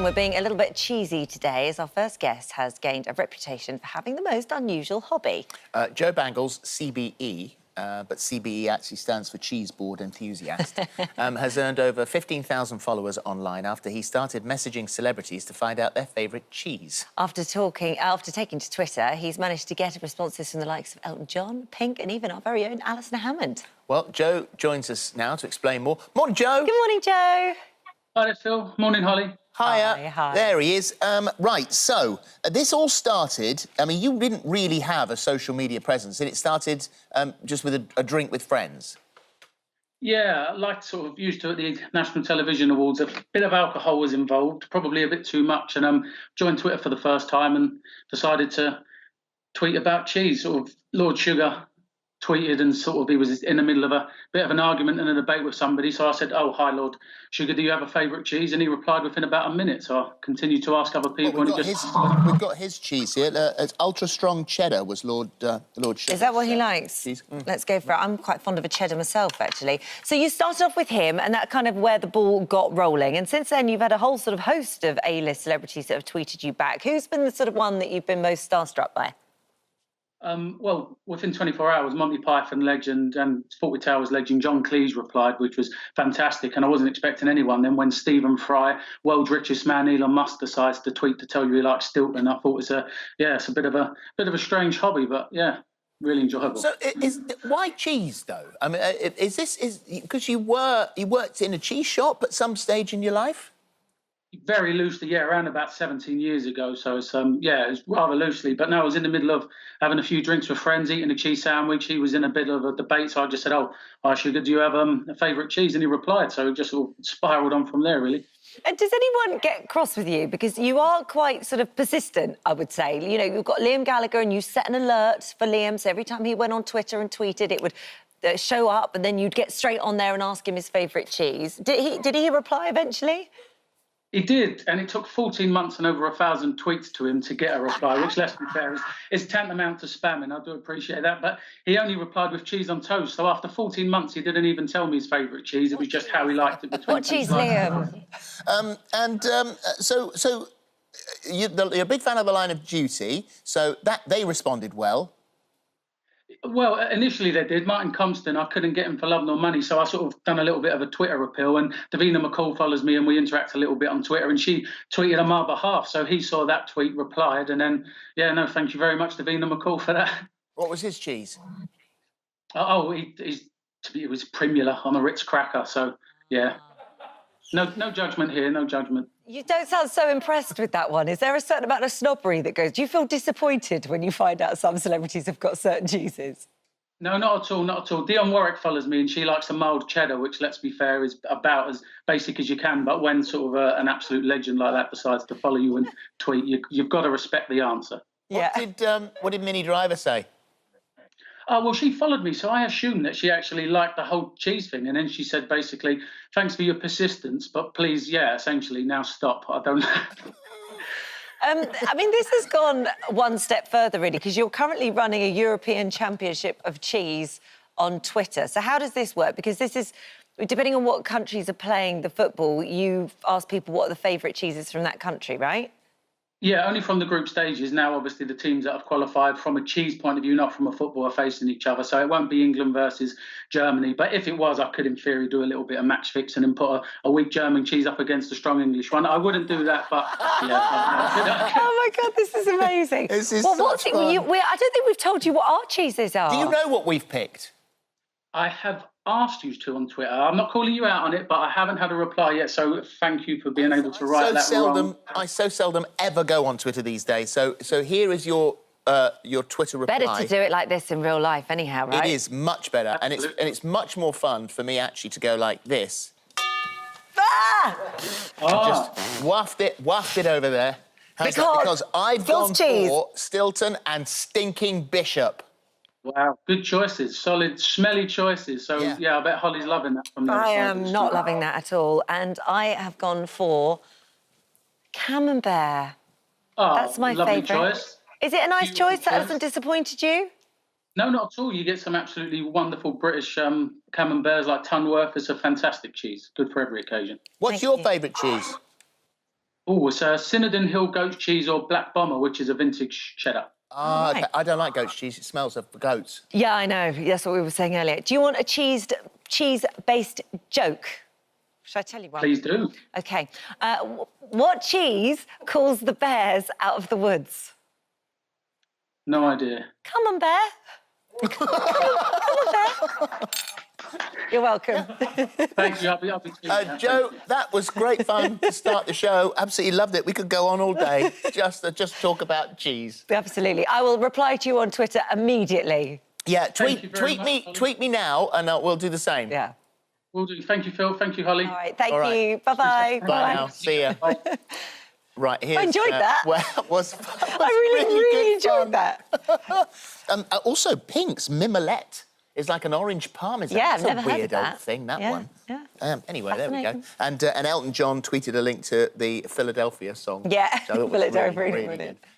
and we're being a little bit cheesy today as our first guest has gained a reputation for having the most unusual hobby. Joe Bangles, CBE, but CBE actually stands for Cheese Board Enthusiast, has earned over 15,000 followers online after he started messaging celebrities to find out their favourite cheese. After taking to Twitter, he's managed to get responses from the likes of Elton John, Pink and even our very own Alison Hammond. Well, Joe joins us now to explain more. Morning, Joe. Good morning, Joe. Hi there, Phil. Morning, Holly. Hiya. Hi. There he is. Right, so this all started... I mean, you didn't really have a social media presence, and it started just with a drink with friends. Yeah, like sort of used to at the National Television Awards, a bit of alcohol was involved, probably a bit too much, and joined Twitter for the first time and decided to tweet about cheese. Sort of Lord Sugar tweeted and sort of he was in the middle of a bit of an argument and a debate with somebody, so I said, "Oh, hi, Lord Sugar, do you have a favourite cheese?" And he replied within about a minute, so I continued to ask other people. Well, we've got his cheese here. It's ultra strong cheddar was Lord Sugar. Is that what he likes? Let's go for it. I'm quite fond of a cheddar myself, actually. So you started off with him, and that kind of where the ball got rolling. And since then, you've had a whole sort of host of A-list celebrities that have tweeted you back. Who's been the sort of one that you've been most starstruck by? Well, within 24 hours, Monty Python legend and Fawlty Towers legend John Cleese replied, which was fantastic, and I wasn't expecting anyone. Then when Stephen Fry, world's richest man Elon Musk, decides to tweet to tell you he likes Stilton, I thought it's a bit of a strange hobby, but yeah, really enjoyable. So, why cheese though? I mean, is because you worked in a cheese shop at some stage in your life? Very loosely, yeah, around about 17 years ago. So it's it's rather loosely. But now I was in the middle of having a few drinks with friends, eating a cheese sandwich. He was in a bit of a debate, so I just said, "Oh, hi, Sugar, do you have a favourite cheese?" And he replied. So it just sort of spiralled on from there, really. And does anyone get cross with you? Because you are quite sort of persistent, I would say. You know, you've got Liam Gallagher and you set an alert for Liam, so every time he went on Twitter and tweeted, it would show up, and then you'd get straight on there and ask him his favourite cheese. Did he reply eventually? He did, and it took 14 months and over 1,000 tweets to him to get a reply, which, let's be fair, is tantamount to spamming. I do appreciate that, but he only replied with cheese on toast. So after 14 months, he didn't even tell me his favourite cheese. It was just how he liked it. Between what cheese, Liam? So you're a big fan of The Line of Duty, so that they responded well. Well, initially they did. Martin Compston, I couldn't get him for love nor money, so I sort of done a little bit of a Twitter appeal, and Davina McCall follows me and we interact a little bit on Twitter, and she tweeted on my behalf, so he saw that tweet, replied, and then, yeah, no, thank you very much, Davina McCall, for that. What was his cheese? Oh, it was Primula on a Ritz cracker, so, yeah. No judgment here, no judgment. You don't sound so impressed with that one. Is there a certain amount of snobbery that goes... Do you feel disappointed when you find out some celebrities have got certain cheeses? No, not at all, not at all. Dionne Warwick follows me and she likes a mild cheddar, which, let's be fair, is about as basic as you can. But when sort of an absolute legend like that decides to follow you and tweet, you've got to respect the answer. Yeah. What did Minnie Driver say? Oh, well, she followed me, so I assumed that she actually liked the whole cheese thing. And then she said, basically, thanks for your persistence, but please, yeah, essentially, now stop. I don't know. I mean, this has gone one step further, really, because you're currently running a European Championship of Cheese on Twitter. So how does this work? Because this is, depending on what countries are playing the football, you've asked people what are the favourite cheeses from that country, right? Yeah, only from the group stages. Now, obviously, the teams that have qualified from a cheese point of view, not from a football, are facing each other. So it won't be England versus Germany. But if it was, I could, in theory, do a little bit of match fixing and put a weak German cheese up against a strong English one. I wouldn't do that, but, yeah. Oh, my God, this is amazing. This is well, such fun. I don't think we've told you what our cheeses are. Do you know what we've picked? I have asked you to on Twitter. I'm not calling you out on it, but I haven't had a reply yet, so thank you for being able to write that wrong. I so seldom ever go on Twitter these days, so here is your Twitter reply. Better to do it like this in real life anyhow, right? It is much better, and it's much more fun for me, actually, to go like this. Ah! Just waft it over there. Because I've gone for Stilton and Stinking Bishop. Wow, good choices, solid, smelly choices. So, yeah, I bet Holly's loving that from there. I am not loving that at all. And I have gone for Camembert. Oh, that's my favourite. Choice. Is it a nice choice that hasn't disappointed you? No, not at all. You get some absolutely wonderful British Camemberts like Tunworth. It's a fantastic cheese. Good for every occasion. What's your favourite cheese? Oh, it's Snowdon Hill goat cheese or Black Bomber, which is a vintage cheddar. Ah, Right. okay. I don't like goat's cheese. It smells of goats. Yeah, I know. That's what we were saying earlier. Do you want a cheese-based joke? Should I tell you one? Please do. OK. What cheese calls the bears out of the woods? No idea. Come on, bear. Come on, bear. You're welcome. Thank you. I'll be tweeting that. Joe, Thank you. that was great fun to start the show. Absolutely loved it. We could go on all day just talk about cheese. Absolutely. I will reply to you on Twitter immediately. Yeah, Thank you very much, Holly. tweet me now, and we'll do the same. Yeah. Will do. Thank you, Phil. Thank you, Holly. All right. Thank All right. you. Bye-bye. Bye now. See ya. Bye. Right, here's... I enjoyed that. Well, it was fun. I really good enjoyed fun. that. Also, Pink's Mimolette is like an orange parmesan. Yeah, That's I've never a heard of weird that. old thing, that Yeah, one. yeah. Anyway, there we go. Fascinating. And Elton John tweeted a link to the Philadelphia song. Yeah, So it was Philadelphia, really, really really brilliant. good.